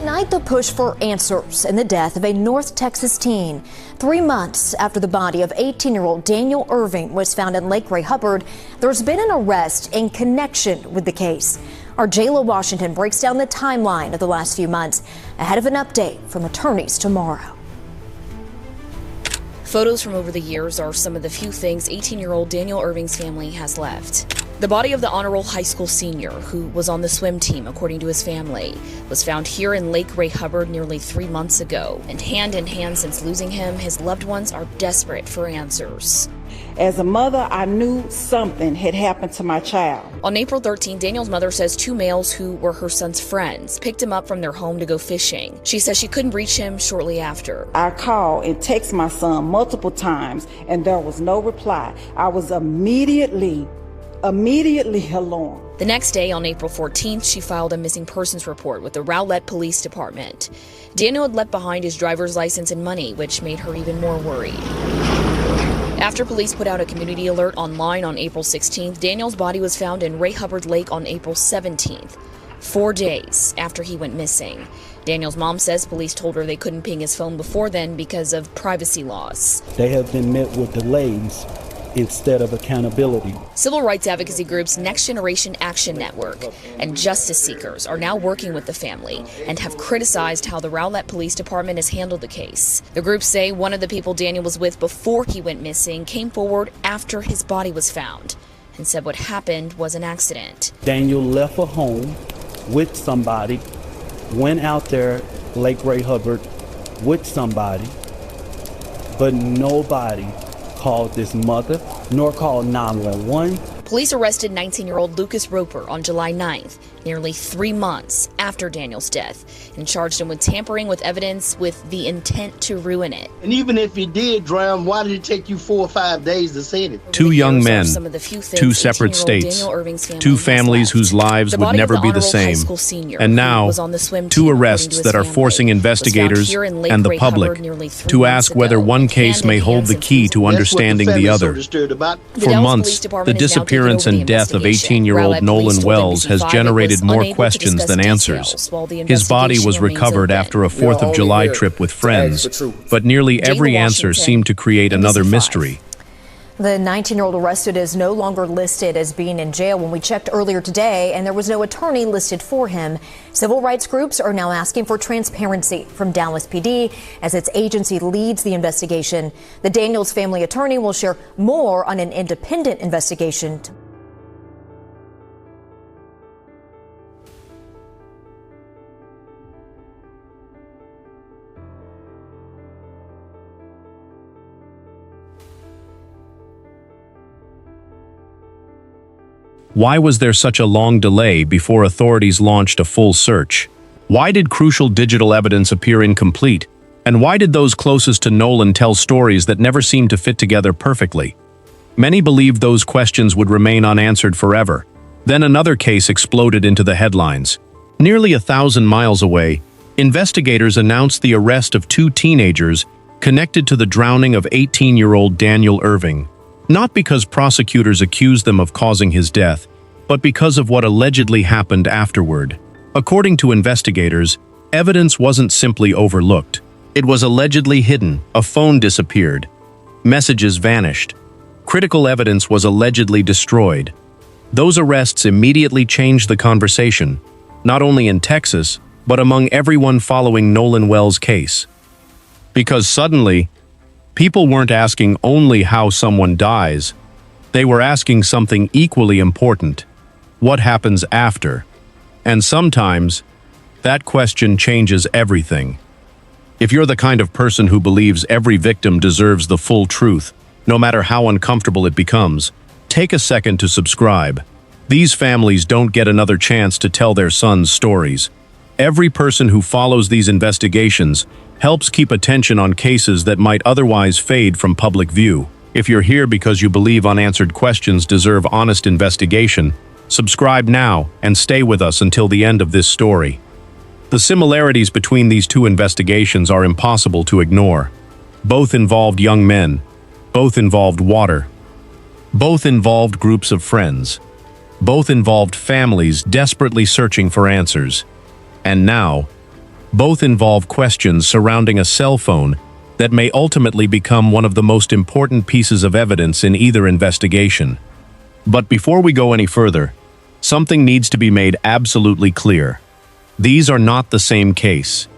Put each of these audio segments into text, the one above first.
Tonight, the push for answers in the death of a North Texas teen. 3 months after the body of 18-year-old Daniel Erving was found in Lake Ray Hubbard, there's been an arrest in connection with the case. Our Jayla Washington breaks down the timeline of the last few months ahead of an update from attorneys tomorrow. Photos from over the years are some of the few things 18-year-old Daniel Erving's family has left. The body of the honor roll high school senior, who was on the swim team according to his family, was found here in Lake Ray Hubbard nearly 3 months ago. And hand in hand since losing him, his loved ones are desperate for answers. As a mother, I knew something had happened to my child. On April 13, Daniel's mother says 2 males who were her son's friends picked him up from their home to go fishing. She says she couldn't reach him shortly after. I called and texted my son multiple times, and there was no reply. I was immediately alarmed. The next day, on April 14th, she filed a missing persons report with the Rowlett Police Department. Daniel had left behind his driver's license and money, which made her even more worried. After police put out a community alert online on April 16th, Daniel's body was found in Ray Hubbard Lake on April 17th, 4 days after he went missing. Daniel's mom says police told her they couldn't ping his phone before then because of privacy laws. They have been met with delays instead of accountability. Civil rights advocacy groups Next Generation Action Network and Justice Seekers are now working with the family and have criticized how the Rowlett Police Department has handled the case. The groups say one of the people Daniel was with before he went missing came forward after his body was found and said what happened was an accident. Daniel left a home with somebody, went out there, Lake Ray Hubbard, with somebody, but nobody called this mother, nor called 911. Police arrested 19-year-old Lucas Roper on July 9th, nearly 3 months after Daniel's death, and charged him with tampering with evidence with the intent to ruin it. And even if he did drown, why did it take you 4 or 5 days to say it? 2 young men, 2 separate states, 2 families whose lives would never be the same, and now 2 arrests that are forcing investigators and the public to ask whether one case may hold the key to understanding the other. For months, the disappearance and death of 18-year-old Nolan Wells has generated more questions than answers. His body was recovered after a 4th of July trip with friends, but nearly every answer seemed to create another mystery. The 19-year-old arrested is no longer listed as being in jail when we checked earlier today, and there was no attorney listed for him. Civil rights groups are now asking for transparency from Dallas PD as its agency leads the investigation. The Daniels family attorney will share more on an independent investigation. Why was there such a long delay before authorities launched a full search? Why did crucial digital evidence appear incomplete? And why did those closest to Nolan tell stories that never seemed to fit together perfectly? Many believed those questions would remain unanswered forever. Then another case exploded into the headlines. Nearly 1,000 miles away, investigators announced the arrest of 2 teenagers connected to the drowning of 18-year-old Daniel Erving. Not because prosecutors accused them of causing his death, but because of what allegedly happened afterward. According to investigators, evidence wasn't simply overlooked. It was allegedly hidden. A phone disappeared. Messages vanished. Critical evidence was allegedly destroyed. Those arrests immediately changed the conversation, not only in Texas, but among everyone following Nolan Wells' case. Because suddenly, people weren't asking only how someone dies. They were asking something equally important. What happens after? And sometimes, that question changes everything. If you're the kind of person who believes every victim deserves the full truth, no matter how uncomfortable it becomes, take a second to subscribe. These families don't get another chance to tell their sons' stories. Every person who follows these investigations helps keep attention on cases that might otherwise fade from public view. If you're here because you believe unanswered questions deserve honest investigation, subscribe now and stay with us until the end of this story. The similarities between these 2 investigations are impossible to ignore. Both involved young men. Both involved water. Both involved groups of friends. Both involved families desperately searching for answers. And now, Both involve questions surrounding a cell phone that may ultimately become one of the most important pieces of evidence in either investigation. But before we go any further, something needs to be made absolutely clear. These are not the same case.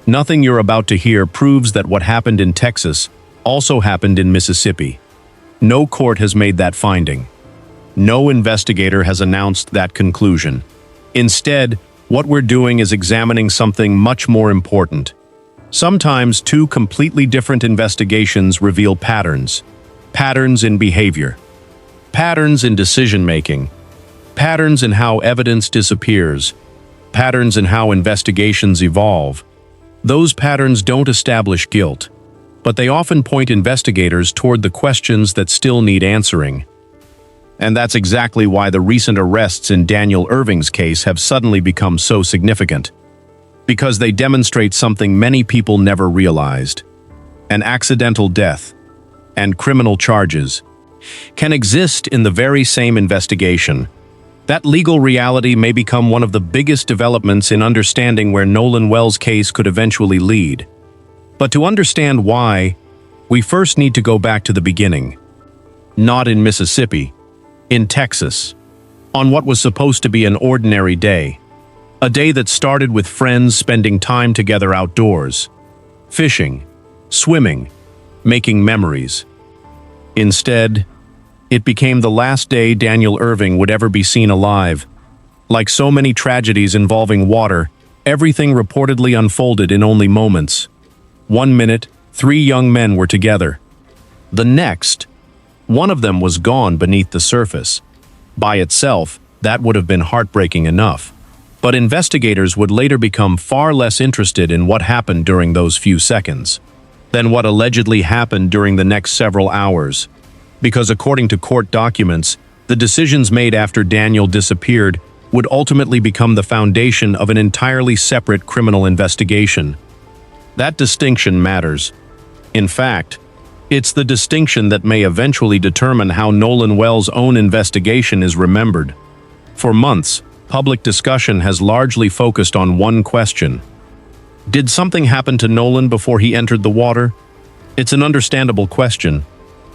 Nothing you're about to hear proves that what happened in Texas also happened in Mississippi. No court has made that finding. No investigator has announced that conclusion. Instead, what we're doing is examining something much more important. Sometimes two completely different investigations reveal patterns. Patterns in behavior. Patterns in decision-making. Patterns in how evidence disappears. Patterns in how investigations evolve. Those patterns don't establish guilt, but they often point investigators toward the questions that still need answering. And that's exactly why the recent arrests in Daniel Erving's case have suddenly become so significant. Because they demonstrate something many people never realized. An accidental death and criminal charges can exist in the very same investigation. That legal reality may become one of the biggest developments in understanding where Nolan Wells' case could eventually lead. But to understand why, we first need to go back to the beginning. Not in Mississippi, in Texas, on what was supposed to be an ordinary day. A day that started with friends spending time together outdoors, fishing, swimming, making memories. Instead, it became the last day Daniel Erving would ever be seen alive. Like so many tragedies involving water, everything reportedly unfolded in only moments. 1 minute, 3 young men were together. The next, one of them was gone beneath the surface. By itself, that would have been heartbreaking enough. But investigators would later become far less interested in what happened during those few seconds than what allegedly happened during the next several hours. Because according to court documents, the decisions made after Daniel disappeared would ultimately become the foundation of an entirely separate criminal investigation. That distinction matters. In fact, it's the distinction that may eventually determine how Nolan Wells' own investigation is remembered. For months, public discussion has largely focused on one question. Did something happen to Nolan before he entered the water? It's an understandable question.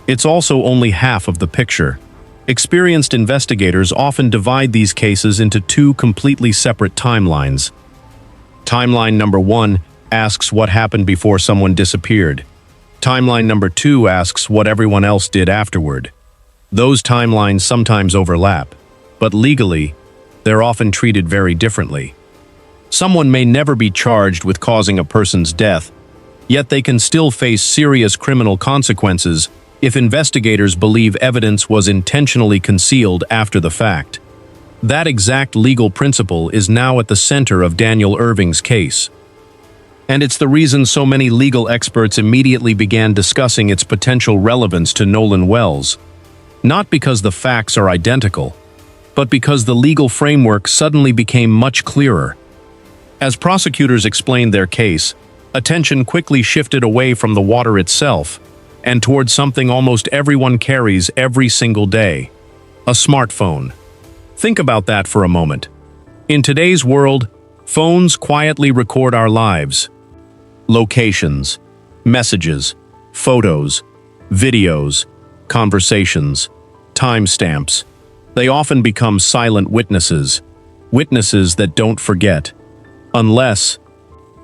It's also only half of the picture. Experienced investigators often divide these cases into 2 completely separate timelines. Timeline number 1 asks what happened before someone disappeared. Timeline number 2 asks what everyone else did afterward. Those timelines sometimes overlap, but legally, they're often treated very differently. Someone may never be charged with causing a person's death, yet they can still face serious criminal consequences if investigators believe evidence was intentionally concealed after the fact. That exact legal principle is now at the center of Daniel Erving's case. And it's the reason so many legal experts immediately began discussing its potential relevance to Nolan Wells. Not because the facts are identical, but because the legal framework suddenly became much clearer. As prosecutors explained their case, attention quickly shifted away from the water itself and towards something almost everyone carries every single day: a smartphone. Think about that for a moment. In today's world, phones quietly record our lives. Locations, messages, photos, videos, conversations, timestamps. They often become silent witnesses, witnesses that don't forget. Unless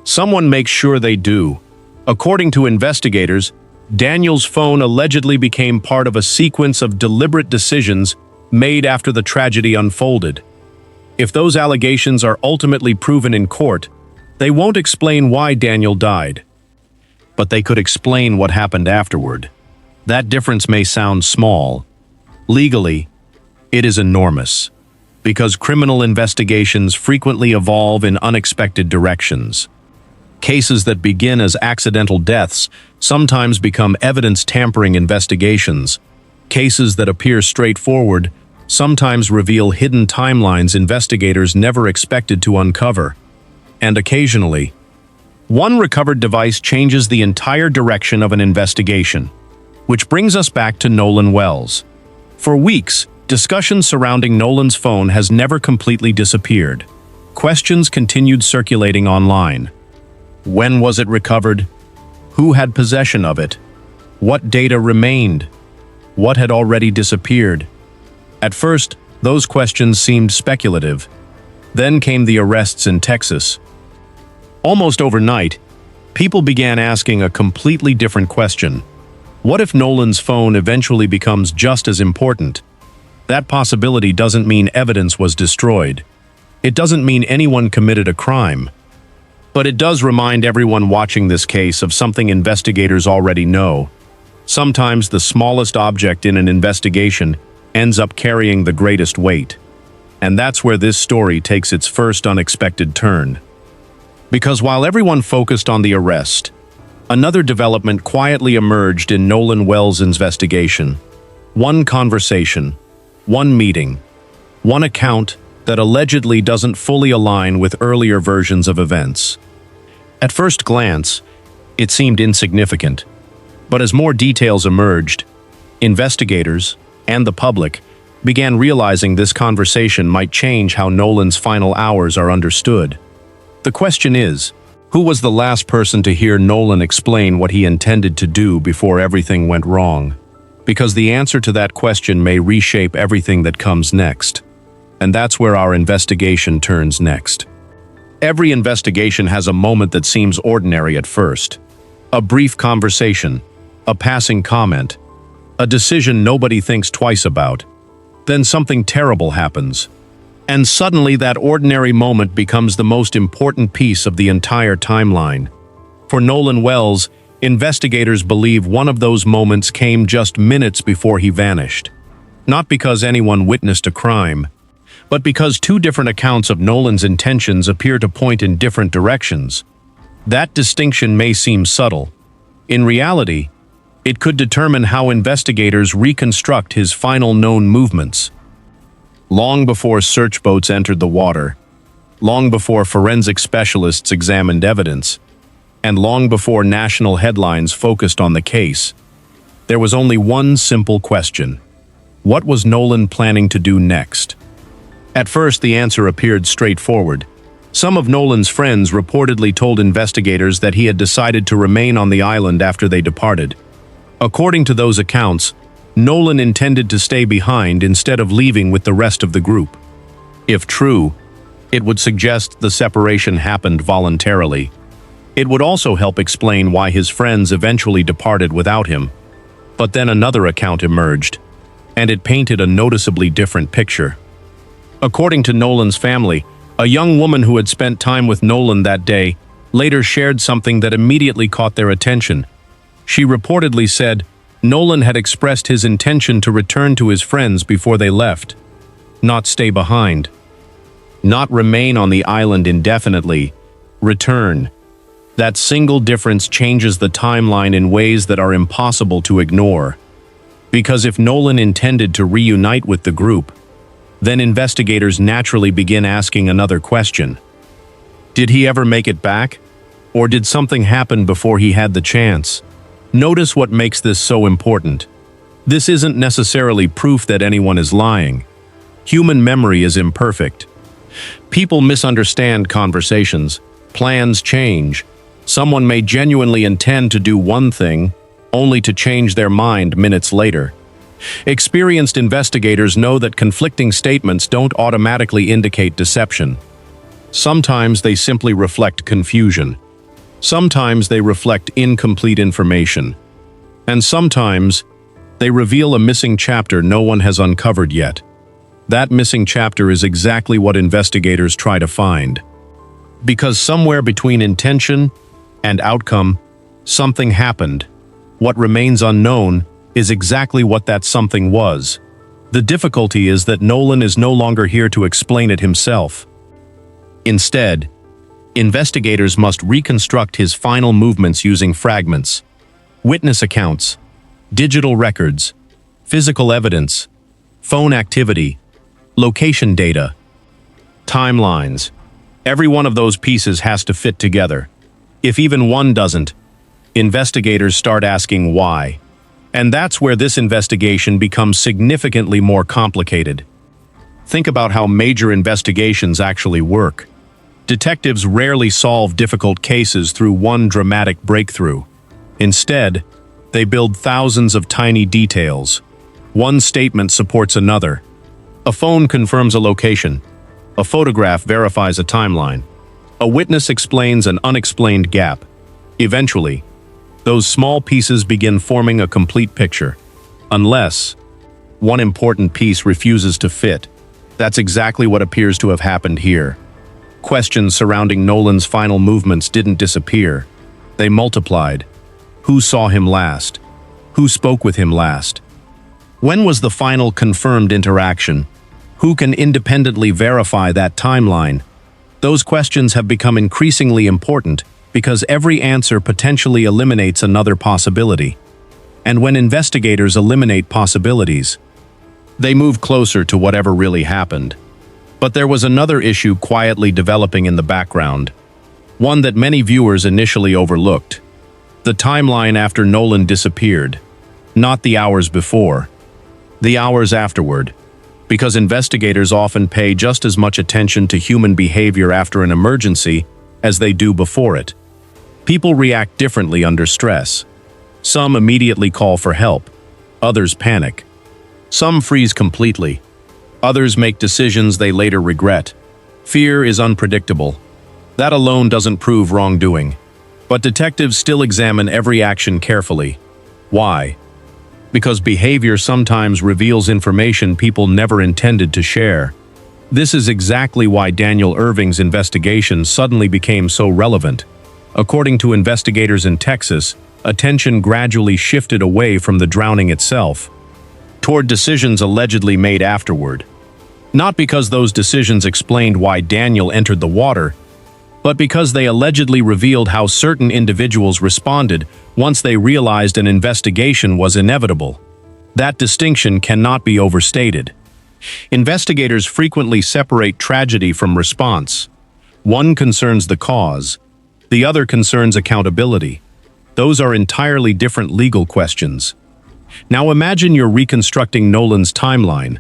someone makes sure they do. According to investigators, Daniel's phone allegedly became part of a sequence of deliberate decisions made after the tragedy unfolded. If those allegations are ultimately proven in court, they won't explain why Daniel died. But they could explain what happened afterward. That difference may sound small. Legally, it is enormous, because criminal investigations frequently evolve in unexpected directions. Cases that begin as accidental deaths sometimes become evidence-tampering investigations. Cases that appear straightforward sometimes reveal hidden timelines investigators never expected to uncover. And occasionally, one recovered device changes the entire direction of an investigation. Which brings us back to Nolan Wells. For weeks, discussion surrounding Nolan's phone has never completely disappeared. Questions continued circulating online. When was it recovered? Who had possession of it? What data remained? What had already disappeared? At first, those questions seemed speculative. Then came the arrests in Texas. Almost overnight, people began asking a completely different question. What if Nolan's phone eventually becomes just as important? That possibility doesn't mean evidence was destroyed. It doesn't mean anyone committed a crime. But it does remind everyone watching this case of something investigators already know. Sometimes the smallest object in an investigation ends up carrying the greatest weight. And that's where this story takes its first unexpected turn. Because while everyone focused on the arrest, another development quietly emerged in Nolan Wells' investigation. One conversation, one meeting, one account that allegedly doesn't fully align with earlier versions of events. At first glance, it seemed insignificant, but as more details emerged, investigators and the public began realizing this conversation might change how Nolan's final hours are understood. The question is, who was the last person to hear Nolan explain what he intended to do before everything went wrong? Because the answer to that question may reshape everything that comes next. And that's where our investigation turns next. Every investigation has a moment that seems ordinary at first. A brief conversation, a passing comment, a decision nobody thinks twice about. Then something terrible happens. And suddenly that ordinary moment becomes the most important piece of the entire timeline. For Nolan Wells, investigators believe one of those moments came just minutes before he vanished. Not because anyone witnessed a crime, but because two different accounts of Nolan's intentions appear to point in different directions. That distinction may seem subtle. In reality, it could determine how investigators reconstruct his final known movements. Long before search boats entered the water, long before forensic specialists examined evidence, and long before national headlines focused on the case, there was only one simple question. What was Nolan planning to do next? At first, the answer appeared straightforward. Some of Nolan's friends reportedly told investigators that he had decided to remain on the island after they departed. According to those accounts, Nolan intended to stay behind instead of leaving with the rest of the group. If true, it would suggest the separation happened voluntarily. It would also help explain why his friends eventually departed without him. But then another account emerged, and it painted a noticeably different picture. According to Nolan's family, a young woman who had spent time with Nolan that day later shared something that immediately caught their attention. She reportedly said Nolan had expressed his intention to return to his friends before they left, not stay behind, not remain on the island indefinitely, return. That single difference changes the timeline in ways that are impossible to ignore. Because if Nolan intended to reunite with the group, then investigators naturally begin asking another question. Did he ever make it back? Or did something happen before he had the chance? Notice what makes this so important. This isn't necessarily proof that anyone is lying. Human memory is imperfect. People misunderstand conversations. Plans change. Someone may genuinely intend to do one thing, only to change their mind minutes later. Experienced investigators know that conflicting statements don't automatically indicate deception. Sometimes they simply reflect confusion. Sometimes they reflect incomplete information. And sometimes they reveal a missing chapter no one has uncovered yet. That missing chapter is exactly what investigators try to find. Because somewhere between intention and outcome, something happened. What remains unknown is exactly what that something was. The difficulty is that Nolan is no longer here to explain it himself. Instead, investigators must reconstruct his final movements using fragments, witness accounts, digital records, physical evidence, phone activity, location data, timelines. Every one of those pieces has to fit together. If even one doesn't, investigators start asking why. And that's where this investigation becomes significantly more complicated. Think about how major investigations actually work. Detectives rarely solve difficult cases through one dramatic breakthrough. Instead, they build thousands of tiny details. One statement supports another. A phone confirms a location. A photograph verifies a timeline. A witness explains an unexplained gap. Eventually, those small pieces begin forming a complete picture. Unless one important piece refuses to fit. That's exactly what appears to have happened here. Questions surrounding Nolan's final movements didn't disappear. They multiplied. Who saw him last? Who spoke with him last? When was the final confirmed interaction? Who can independently verify that timeline? Those questions have become increasingly important because every answer potentially eliminates another possibility. And when investigators eliminate possibilities, they move closer to whatever really happened. But there was another issue quietly developing in the background, one that many viewers initially overlooked. The timeline after Nolan disappeared, not the hours before, the hours afterward, because investigators often pay just as much attention to human behavior after an emergency as they do before it. People react differently under stress. Some immediately call for help, others panic. Some freeze completely. Others make decisions they later regret. Fear is unpredictable. That alone doesn't prove wrongdoing. But detectives still examine every action carefully. Why? Because behavior sometimes reveals information people never intended to share. This is exactly why Daniel Erving's investigation suddenly became so relevant. According to investigators in Texas, attention gradually shifted away from the drowning itself, toward decisions allegedly made afterward. Not because those decisions explained why Daniel entered the water, but because they allegedly revealed how certain individuals responded once they realized an investigation was inevitable. That distinction cannot be overstated. Investigators frequently separate tragedy from response. One concerns the cause, the other concerns accountability. Those are entirely different legal questions. Now imagine you're reconstructing Nolan's timeline.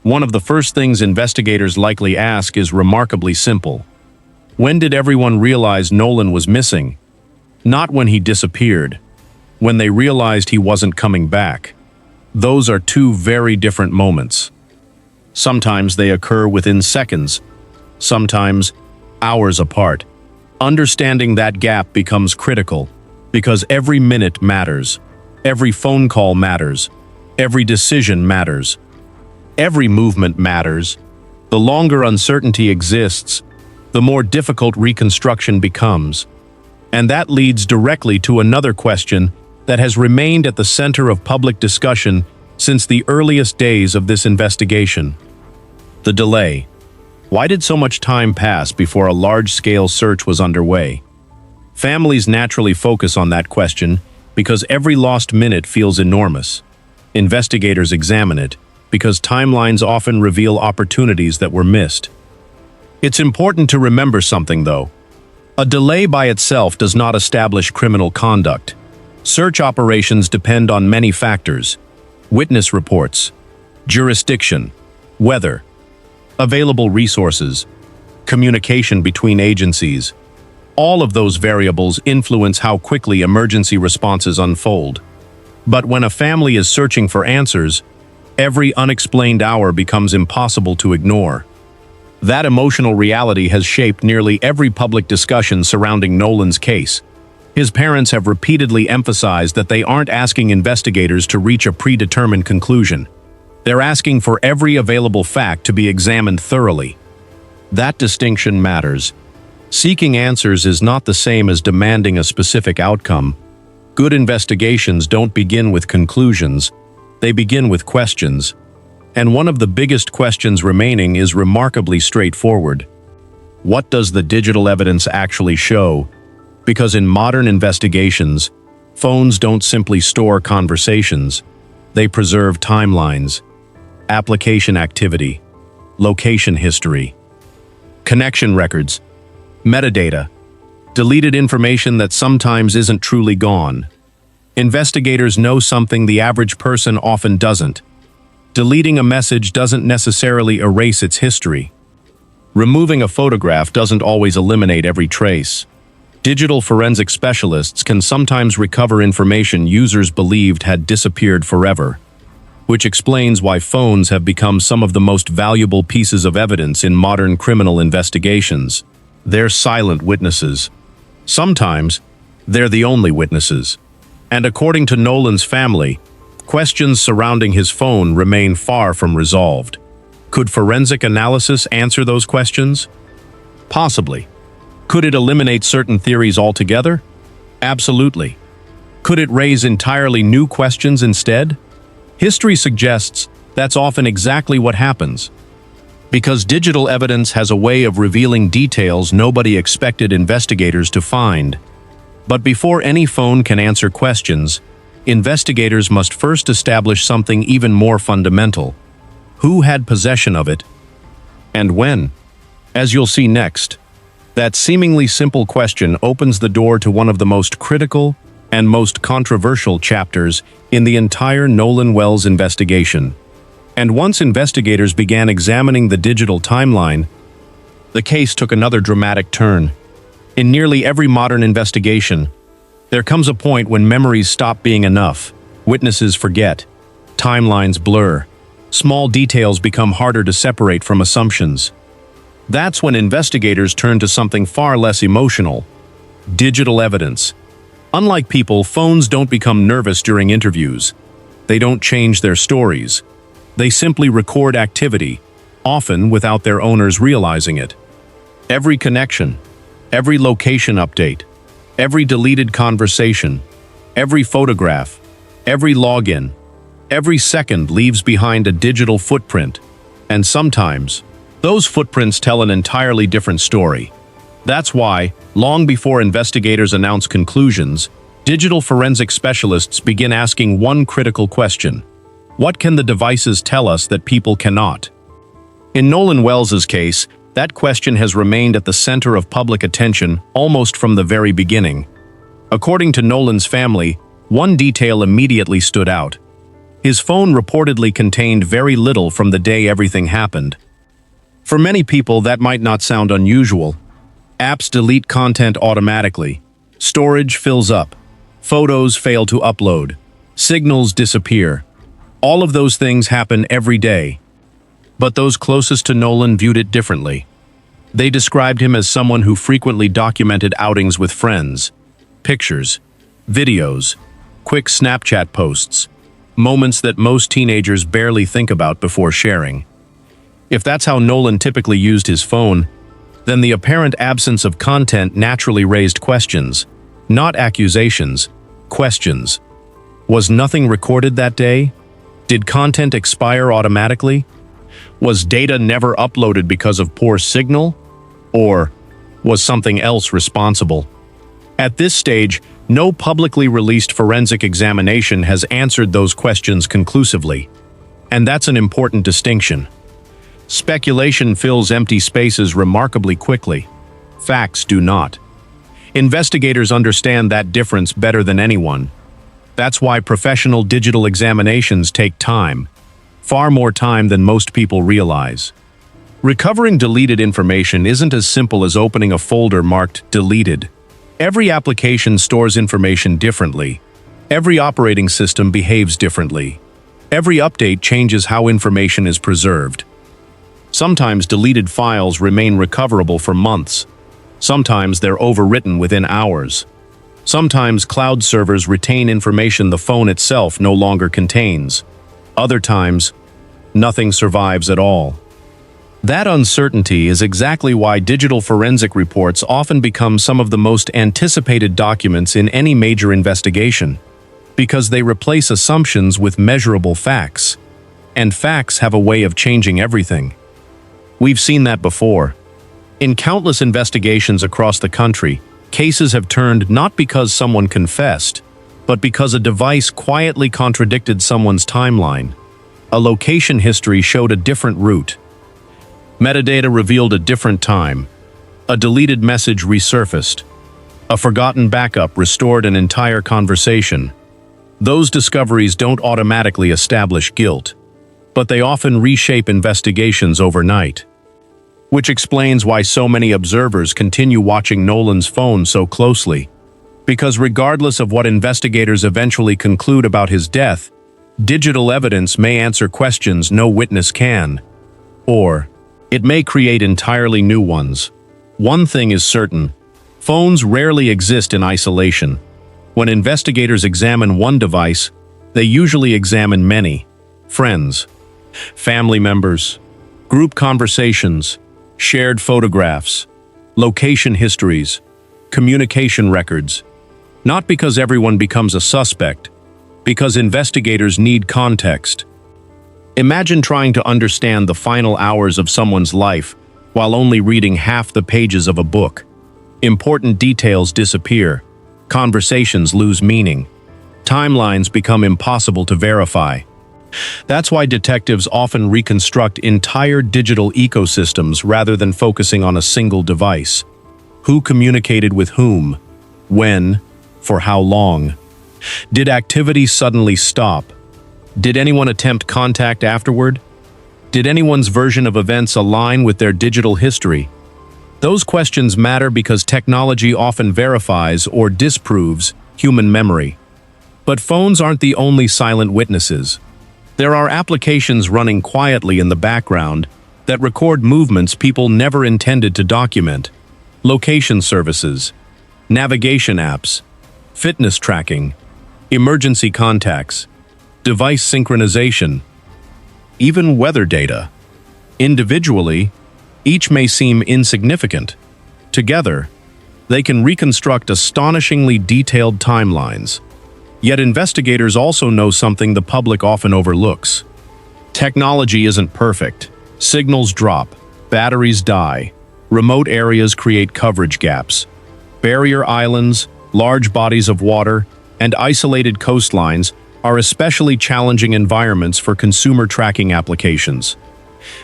One of the first things investigators likely ask is remarkably simple. When did everyone realize Nolan was missing? Not when he disappeared. When they realized he wasn't coming back. Those are two very different moments. Sometimes they occur within seconds, sometimes hours apart. Understanding that gap becomes critical, because every minute matters. Every phone call matters. Every decision matters. Every movement matters. The longer uncertainty exists, the more difficult reconstruction becomes. And that leads directly to another question that has remained at the center of public discussion since the earliest days of this investigation. The delay. Why did so much time pass before a large-scale search was underway? Families naturally focus on that question because every lost minute feels enormous. Investigators examine it because timelines often reveal opportunities that were missed. It's important to remember something, though. A delay by itself does not establish criminal conduct. Search operations depend on many factors: witness reports, jurisdiction, weather, available resources, communication between agencies. All of those variables influence how quickly emergency responses unfold. But when a family is searching for answers, every unexplained hour becomes impossible to ignore. That emotional reality has shaped nearly every public discussion surrounding Nolan's case. His parents have repeatedly emphasized that they aren't asking investigators to reach a predetermined conclusion. They're asking for every available fact to be examined thoroughly. That distinction matters. Seeking answers is not the same as demanding a specific outcome. Good investigations don't begin with conclusions. They begin with questions. And one of the biggest questions remaining is remarkably straightforward. What does the digital evidence actually show? Because in modern investigations, phones don't simply store conversations. They preserve timelines, application activity, location history, connection records, metadata, deleted information that sometimes isn't truly gone. Investigators know something the average person often doesn't. Deleting a message doesn't necessarily erase its history. Removing a photograph doesn't always eliminate every trace. Digital forensic specialists can sometimes recover information users believed had disappeared forever, which explains why phones have become some of the most valuable pieces of evidence in modern criminal investigations. They're silent witnesses. Sometimes, they're the only witnesses. And according to Nolan's family, questions surrounding his phone remain far from resolved. Could forensic analysis answer those questions? Possibly. Could it eliminate certain theories altogether? Absolutely. Could it raise entirely new questions instead? History suggests that's often exactly what happens. Because digital evidence has a way of revealing details nobody expected investigators to find. But before any phone can answer questions, investigators must first establish something even more fundamental. Who had possession of it, and when? As you'll see next, that seemingly simple question opens the door to one of the most critical and most controversial chapters in the entire Nolan Wells investigation. And once investigators began examining the digital timeline, the case took another dramatic turn. In nearly every modern investigation, there comes a point when memories stop being enough, witnesses forget, timelines blur, small details become harder to separate from assumptions. That's when investigators turn to something far less emotional: digital evidence. Unlike people, phones don't become nervous during interviews. They don't change their stories. They simply record activity, often without their owners realizing it. Every connection, every location update, every deleted conversation, every photograph, every login, every second leaves behind a digital footprint. And sometimes, those footprints tell an entirely different story. That's why, long before investigators announce conclusions, digital forensic specialists begin asking one critical question: what can the devices tell us that people cannot? In Nolan Wells's case, that question has remained at the center of public attention almost from the very beginning. According to Nolan's family, one detail immediately stood out. His phone reportedly contained very little from the day everything happened. For many people, that might not sound unusual. Apps delete content automatically. Storage fills up. Photos fail to upload. Signals disappear. All of those things happen every day. But those closest to Nolan viewed it differently. They described him as someone who frequently documented outings with friends, pictures, videos, quick Snapchat posts, moments that most teenagers barely think about before sharing. If that's how Nolan typically used his phone, then the apparent absence of content naturally raised questions, not accusations, questions. Was nothing recorded that day? Did content expire automatically? Was data never uploaded because of poor signal? Or was something else responsible? At this stage, no publicly released forensic examination has answered those questions conclusively. And that's an important distinction. Speculation fills empty spaces remarkably quickly. Facts do not. Investigators understand that difference better than anyone. That's why professional digital examinations take time, far more time than most people realize. Recovering deleted information isn't as simple as opening a folder marked deleted. Every application stores information differently. Every operating system behaves differently. Every update changes how information is preserved. Sometimes deleted files remain recoverable for months. Sometimes they're overwritten within hours. Sometimes cloud servers retain information the phone itself no longer contains. Other times, nothing survives at all. That uncertainty is exactly why digital forensic reports often become some of the most anticipated documents in any major investigation, because they replace assumptions with measurable facts. And facts have a way of changing everything. We've seen that before. In countless investigations across the country, cases have turned not because someone confessed, but because a device quietly contradicted someone's timeline. A location history showed a different route. Metadata revealed a different time. A deleted message resurfaced. A forgotten backup restored an entire conversation. Those discoveries don't automatically establish guilt, but they often reshape investigations overnight. which explains why so many observers continue watching Nolan's phone so closely. Because regardless of what investigators eventually conclude about his death, digital evidence may answer questions no witness can. Or, it may create entirely new ones. One thing is certain: phones rarely exist in isolation. When investigators examine one device, they usually examine many: friends, family members, group conversations, shared photographs, location histories, communication records. Not because everyone becomes a suspect, because investigators need context. Imagine trying to understand the final hours of someone's life while only reading half the pages of a book. Important details disappear, conversations lose meaning, timelines become impossible to verify. That's why detectives often reconstruct entire digital ecosystems rather than focusing on a single device. Who communicated with whom? When? For how long? Did activity suddenly stop? Did anyone attempt contact afterward? Did anyone's version of events align with their digital history? Those questions matter because technology often verifies or disproves human memory. But phones aren't the only silent witnesses. There are applications running quietly in the background that record movements people never intended to document. Location services, navigation apps, fitness tracking, emergency contacts, device synchronization, even weather data. Individually, each may seem insignificant. Together, they can reconstruct astonishingly detailed timelines. Yet investigators also know something the public often overlooks. Technology isn't perfect. Signals drop, batteries die, remote areas create coverage gaps. Barrier islands, large bodies of water, and isolated coastlines are especially challenging environments for consumer tracking applications.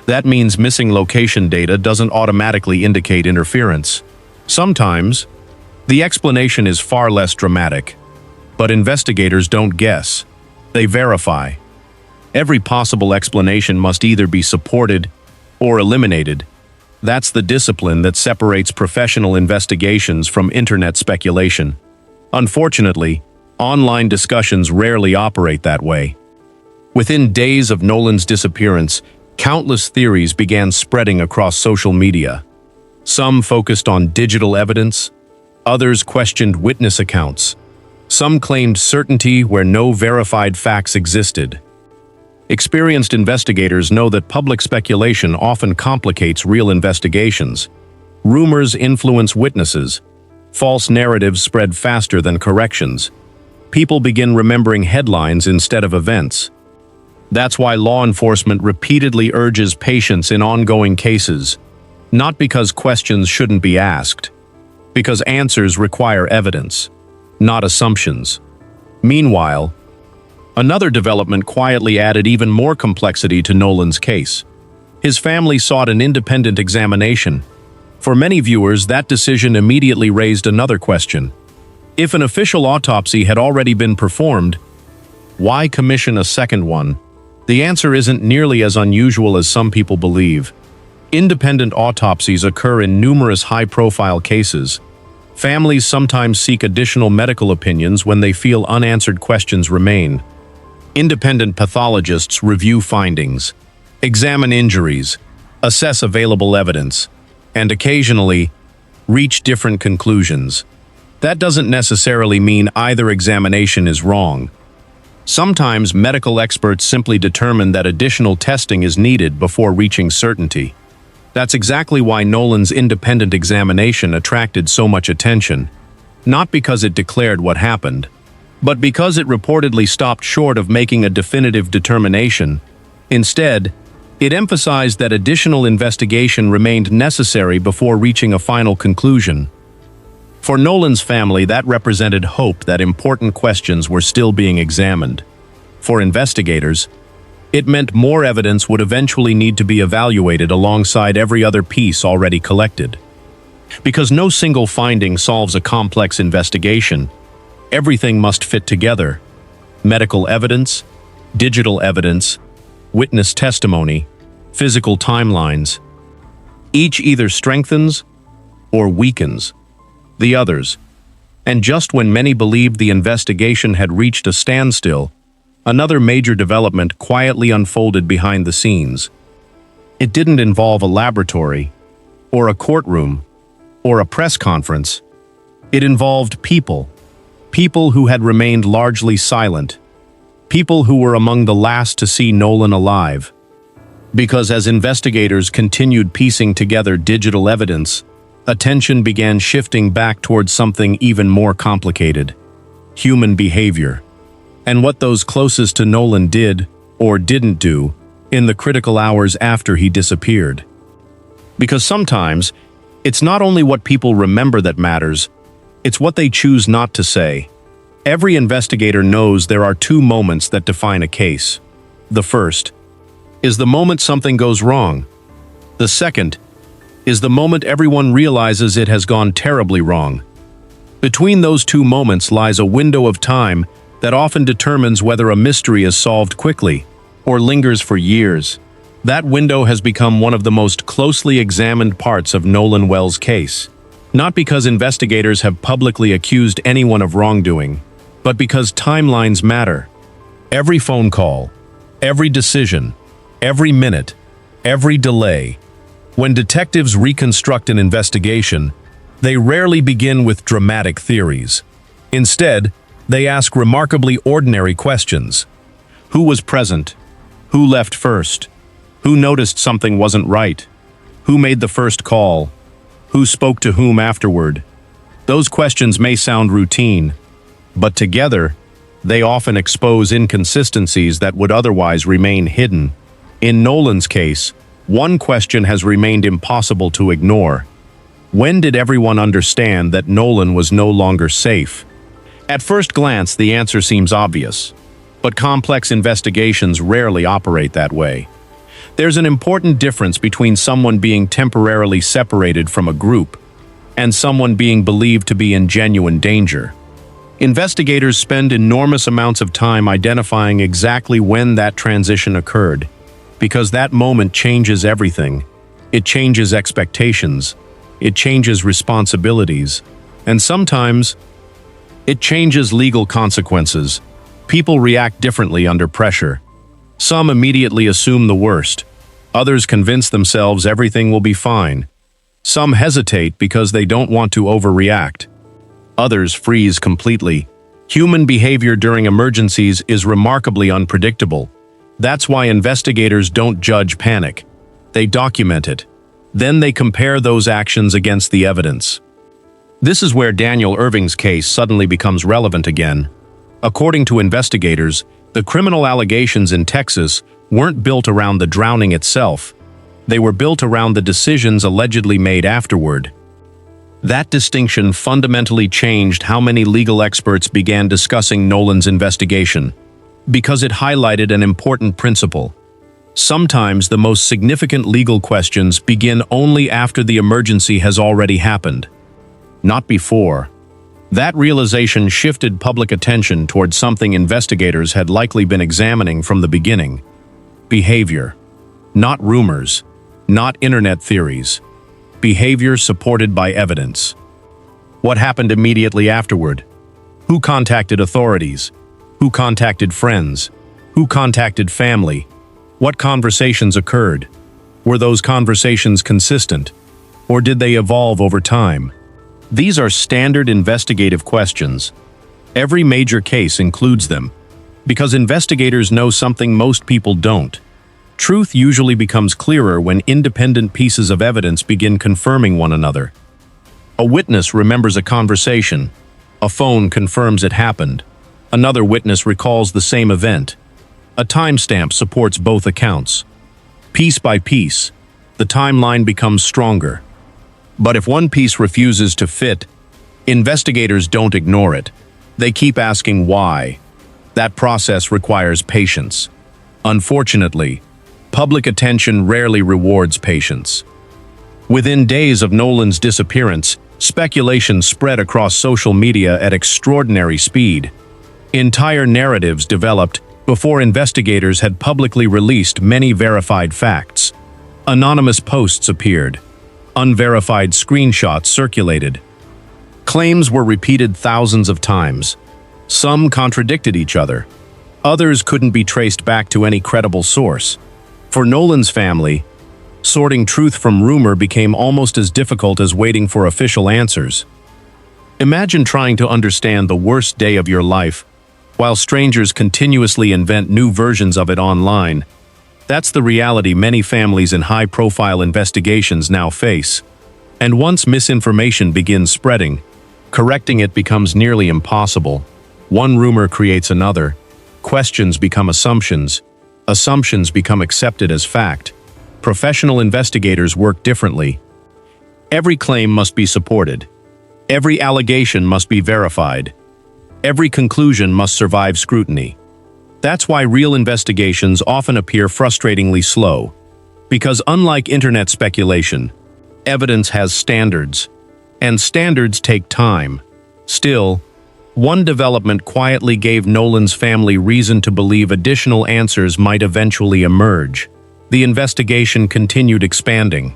That means missing location data doesn't automatically indicate interference. Sometimes, the explanation is far less dramatic. But investigators don't guess. They verify. Every possible explanation must either be supported or eliminated. That's the discipline that separates professional investigations from internet speculation. Unfortunately, online discussions rarely operate that way. Within days of Nolan's disappearance, countless theories began spreading across social media. Some focused on digital evidence, others questioned witness accounts. Some claimed certainty where no verified facts existed. Experienced investigators know that public speculation often complicates real investigations. Rumors influence witnesses. False narratives spread faster than corrections. People begin remembering headlines instead of events. That's why law enforcement repeatedly urges patience in ongoing cases, not because questions shouldn't be asked, because answers require evidence, not assumptions. Meanwhile, another development quietly added even more complexity to Nolan's case. His family sought an independent examination. For many viewers, that decision immediately raised another question. If an official autopsy had already been performed, why commission a second one? The answer isn't nearly as unusual as some people believe. Independent autopsies occur in numerous high-profile cases. Families sometimes seek additional medical opinions when they feel unanswered questions remain. Independent pathologists review findings, examine injuries, assess available evidence, and occasionally reach different conclusions. That doesn't necessarily mean either examination is wrong. Sometimes medical experts simply determine that additional testing is needed before reaching certainty. That's exactly why Nolan's independent examination attracted so much attention. Not because it declared what happened, but because it reportedly stopped short of making a definitive determination. Instead, it emphasized that additional investigation remained necessary before reaching a final conclusion. For Nolan's family, that represented hope that important questions were still being examined. For investigators, it meant more evidence would eventually need to be evaluated alongside every other piece already collected. Because no single finding solves a complex investigation, everything must fit together. Medical evidence, digital evidence, witness testimony, physical timelines. Each either strengthens or weakens the others. And just when many believed the investigation had reached a standstill, another major development quietly unfolded behind the scenes. It didn't involve a laboratory, or a courtroom, or a press conference. It involved people who had remained largely silent, people who were among the last to see Nolan alive. Because as investigators continued piecing together digital evidence, attention began shifting back towards something even more complicated: human behavior, and what those closest to Nolan did or didn't do in the critical hours after he disappeared. Because sometimes, it's not only what people remember that matters, it's what they choose not to say. Every investigator knows there are two moments that define a case. The first is the moment something goes wrong. The second is the moment everyone realizes it has gone terribly wrong. Between those two moments lies a window of time that often determines whether a mystery is solved quickly or lingers for years. That window has become one of the most closely examined parts of Nolan Wells' case. Not because investigators have publicly accused anyone of wrongdoing, but because timelines matter. Every phone call, every decision, every minute, every delay. When detectives reconstruct an investigation, they rarely begin with dramatic theories. Instead, they ask remarkably ordinary questions. Who was present? Who left first? Who noticed something wasn't right? Who made the first call? Who spoke to whom afterward? Those questions may sound routine, but together, they often expose inconsistencies that would otherwise remain hidden. In Nolan's case, one question has remained impossible to ignore. When did everyone understand that Nolan was no longer safe? At first glance, the answer seems obvious, but complex investigations rarely operate that way. There's an important difference between someone being temporarily separated from a group and someone being believed to be in genuine danger. Investigators spend enormous amounts of time identifying exactly when that transition occurred, because that moment changes everything. It changes expectations, it changes responsibilities, and sometimes it changes legal consequences. People react differently under pressure. Some immediately assume the worst. Others convince themselves everything will be fine. Some hesitate because they don't want to overreact. Others freeze completely. Human behavior during emergencies is remarkably unpredictable. That's why investigators don't judge panic. They document it. Then they compare those actions against the evidence. This is where Daniel Erving's case suddenly becomes relevant again. According to investigators, the criminal allegations in Texas weren't built around the drowning itself. They were built around the decisions allegedly made afterward. That distinction fundamentally changed how many legal experts began discussing Nolan's investigation, because it highlighted an important principle. Sometimes the most significant legal questions begin only after the emergency has already happened, not before. That realization shifted public attention towards something investigators had likely been examining from the beginning: behavior. Not rumors, not internet theories. Behavior supported by evidence. What happened immediately afterward? Who contacted authorities? Who contacted friends? Who contacted family? What conversations occurred? Were those conversations consistent? Or did they evolve over time? These are standard investigative questions. Every major case includes them, because investigators know something most people don't. Truth usually becomes clearer when independent pieces of evidence begin confirming one another. A witness remembers a conversation. A phone confirms it happened. Another witness recalls the same event. A timestamp supports both accounts. Piece by piece, the timeline becomes stronger. But if one piece refuses to fit, investigators don't ignore it. They keep asking why. That process requires patience. Unfortunately, public attention rarely rewards patience. Within days of Nolan's disappearance, speculation spread across social media at extraordinary speed. Entire narratives developed before investigators had publicly released many verified facts. Anonymous posts appeared. Unverified screenshots circulated. Claims were repeated thousands of times. Some contradicted each other. Others couldn't be traced back to any credible source. For Nolan's family, sorting truth from rumor became almost as difficult as waiting for official answers. Imagine trying to understand the worst day of your life while strangers continuously invent new versions of it online. That's the reality many families in high-profile investigations now face. And once misinformation begins spreading, correcting it becomes nearly impossible. One rumor creates another. Questions become assumptions. Assumptions become accepted as fact. Professional investigators work differently. Every claim must be supported. Every allegation must be verified. Every conclusion must survive scrutiny. That's why real investigations often appear frustratingly slow. Because unlike internet speculation, evidence has standards. And standards take time. Still, one development quietly gave Nolan's family reason to believe additional answers might eventually emerge. The investigation continued expanding.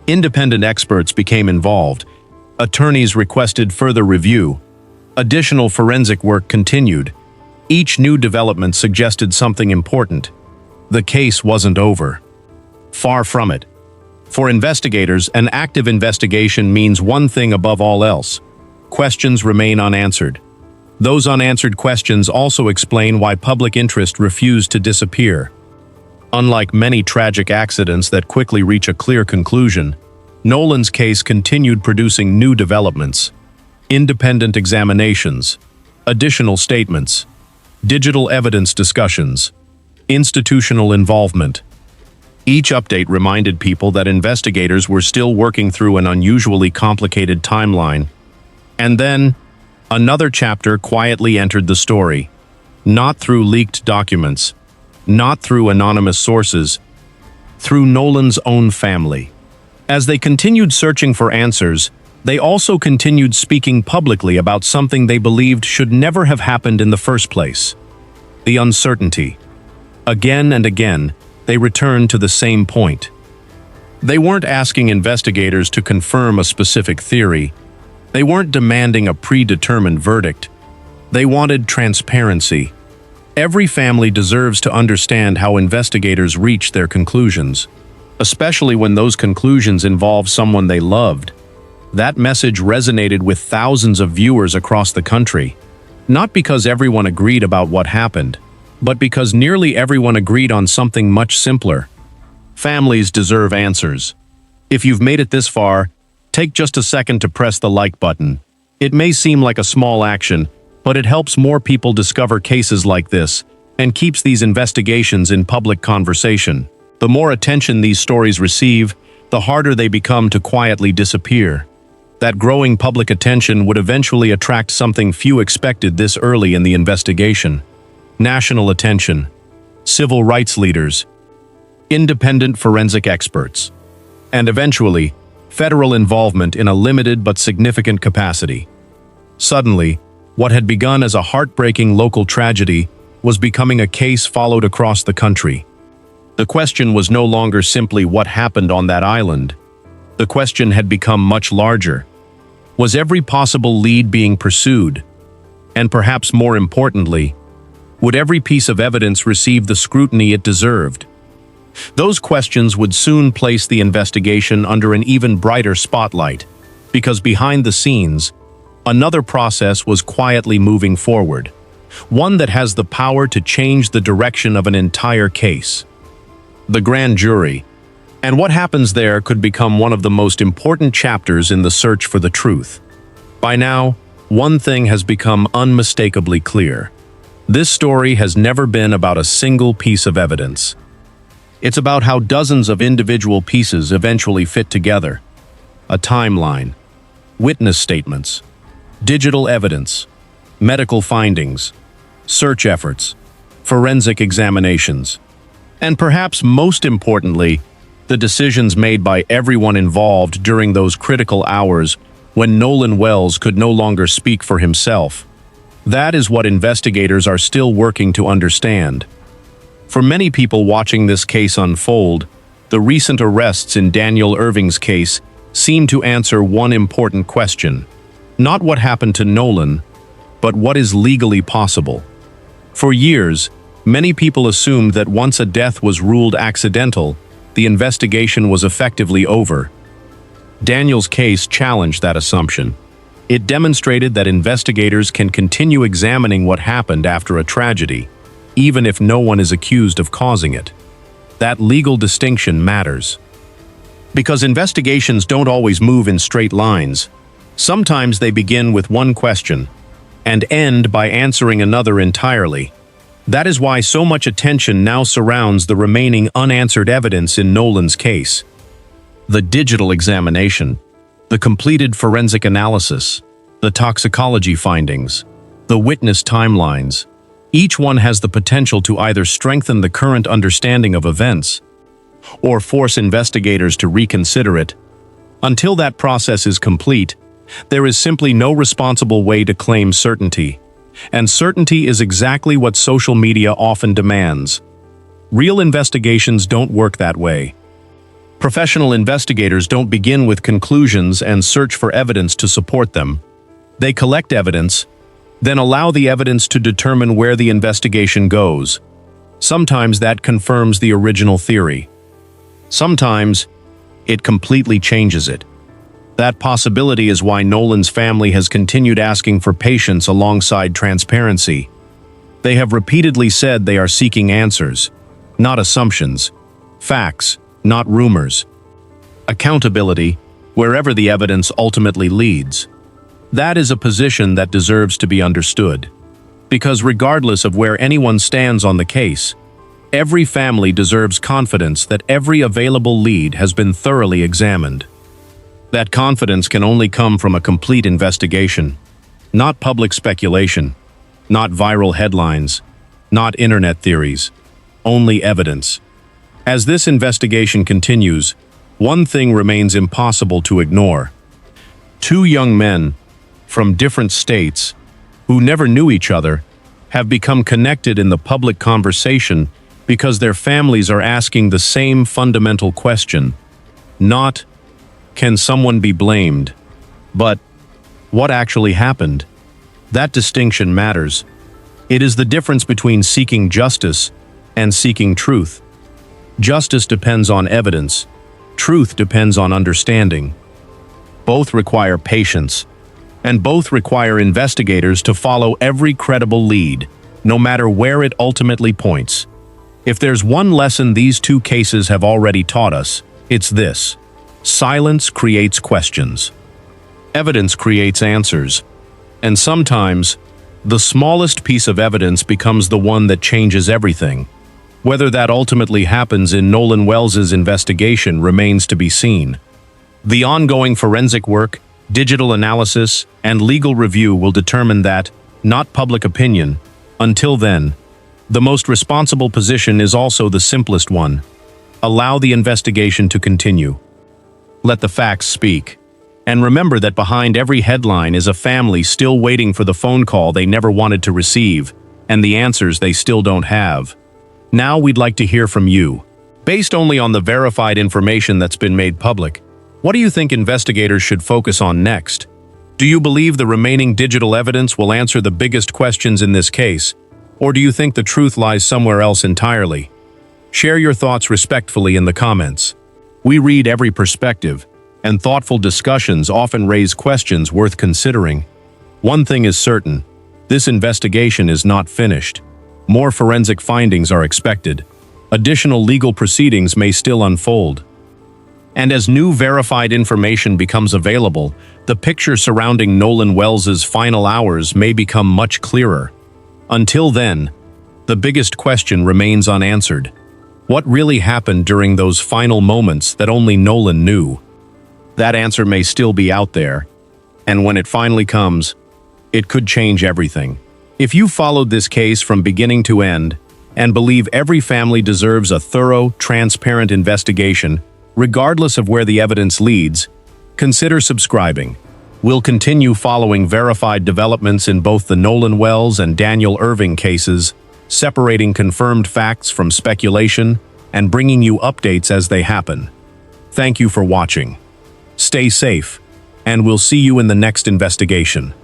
Independent experts became involved. Attorneys requested further review. Additional forensic work continued. Each new development suggested something important. The case wasn't over. Far from it. For investigators, an active investigation means one thing above all else. Questions remain unanswered. Those unanswered questions also explain why public interest refused to disappear. Unlike many tragic accidents that quickly reach a clear conclusion, Nolan's case continued producing new developments. Independent examinations, additional statements, digital evidence discussions, institutional involvement. Each update reminded people that investigators were still working through an unusually complicated timeline. And then, another chapter quietly entered the story. Not through leaked documents, not through anonymous sources, through Nolan's own family. As they continued searching for answers, they also continued speaking publicly about something they believed should never have happened in the first place: the uncertainty. Again and again, they returned to the same point. They weren't asking investigators to confirm a specific theory. They weren't demanding a predetermined verdict. They wanted transparency. Every family deserves to understand how investigators reach their conclusions, especially when those conclusions involve someone they loved. That message resonated with thousands of viewers across the country, not because everyone agreed about what happened, but because nearly everyone agreed on something much simpler. Families deserve answers. If you've made it this far, take just a second to press the like button. It may seem like a small action, but it helps more people discover cases like this and keeps these investigations in public conversation. The more attention these stories receive, the harder they become to quietly disappear. That growing public attention would eventually attract something few expected this early in the investigation: national attention, civil rights leaders, independent forensic experts, and eventually, federal involvement in a limited but significant capacity. Suddenly, what had begun as a heartbreaking local tragedy was becoming a case followed across the country. The question was no longer simply what happened on that island. The question had become much larger. Was every possible lead being pursued? And perhaps more importantly, would every piece of evidence receive the scrutiny it deserved? Those questions would soon place the investigation under an even brighter spotlight, because behind the scenes, another process was quietly moving forward, one that has the power to change the direction of an entire case. The grand jury. And what happens there could become one of the most important chapters in the search for the truth. By now, one thing has become unmistakably clear. This story has never been about a single piece of evidence. It's about how dozens of individual pieces eventually fit together. A timeline, witness statements, digital evidence, medical findings, search efforts, forensic examinations, and perhaps most importantly, the decisions made by everyone involved during those critical hours when Nolan Wells could no longer speak for himself. That is what investigators are still working to understand. For many people watching this case unfold, the recent arrests in Daniel Erving's case seem to answer one important question. Not what happened to Nolan, but what is legally possible. For years, many people assumed that once a death was ruled accidental, the investigation was effectively over. Daniel's case challenged that assumption. It demonstrated that investigators can continue examining what happened after a tragedy, even if no one is accused of causing it. That legal distinction matters. Because investigations don't always move in straight lines. Sometimes they begin with one question and end by answering another entirely. That is why so much attention now surrounds the remaining unanswered evidence in Nolan's case. The digital examination, the completed forensic analysis, the toxicology findings, the witness timelines. Each one has the potential to either strengthen the current understanding of events or force investigators to reconsider it. Until that process is complete, there is simply no responsible way to claim certainty. And certainty is exactly what social media often demands. Real investigations don't work that way. Professional investigators don't begin with conclusions and search for evidence to support them. They collect evidence, then allow the evidence to determine where the investigation goes. Sometimes that confirms the original theory. Sometimes it completely changes it. That possibility is why Nolan's family has continued asking for patience alongside transparency. They have repeatedly said they are seeking answers, not assumptions, facts, not rumors. Accountability, wherever the evidence ultimately leads. That is a position that deserves to be understood. Because regardless of where anyone stands on the case, every family deserves confidence that every available lead has been thoroughly examined. That confidence can only come from a complete investigation, not public speculation, not viral headlines, not internet theories, only evidence. As this investigation continues, one thing remains impossible to ignore. Two young men from different states who never knew each other have become connected in the public conversation because their families are asking the same fundamental question, not can someone be blamed, but what actually happened? That distinction matters. It is the difference between seeking justice and seeking truth. Justice depends on evidence. Truth depends on understanding. Both require patience, and both require investigators to follow every credible lead, no matter where it ultimately points. If there's one lesson these two cases have already taught us, it's this. Silence creates questions. Evidence creates answers. And sometimes, the smallest piece of evidence becomes the one that changes everything. Whether that ultimately happens in Nolan Wells's investigation remains to be seen. The ongoing forensic work, digital analysis, and legal review will determine that, not public opinion. Until then, the most responsible position is also the simplest one. Allow the investigation to continue. Let the facts speak. And remember that behind every headline is a family still waiting for the phone call they never wanted to receive, and the answers they still don't have. Now we'd like to hear from you. Based only on the verified information that's been made public, what do you think investigators should focus on next? Do you believe the remaining digital evidence will answer the biggest questions in this case, or do you think the truth lies somewhere else entirely? Share your thoughts respectfully in the comments. We read every perspective, and thoughtful discussions often raise questions worth considering. One thing is certain, this investigation is not finished. More forensic findings are expected. Additional legal proceedings may still unfold. And as new verified information becomes available, the picture surrounding Nolan Wells's final hours may become much clearer. Until then, the biggest question remains unanswered. What really happened during those final moments that only Nolan knew? That answer may still be out there, and when it finally comes, it could change everything. If you followed this case from beginning to end and believe every family deserves a thorough, transparent investigation, regardless of where the evidence leads, consider subscribing. We'll continue following verified developments in both the Nolan Wells and Daniel Erving cases, separating confirmed facts from speculation and bringing you updates as they happen. Thank you for watching. Stay safe, and we'll see you in the next investigation.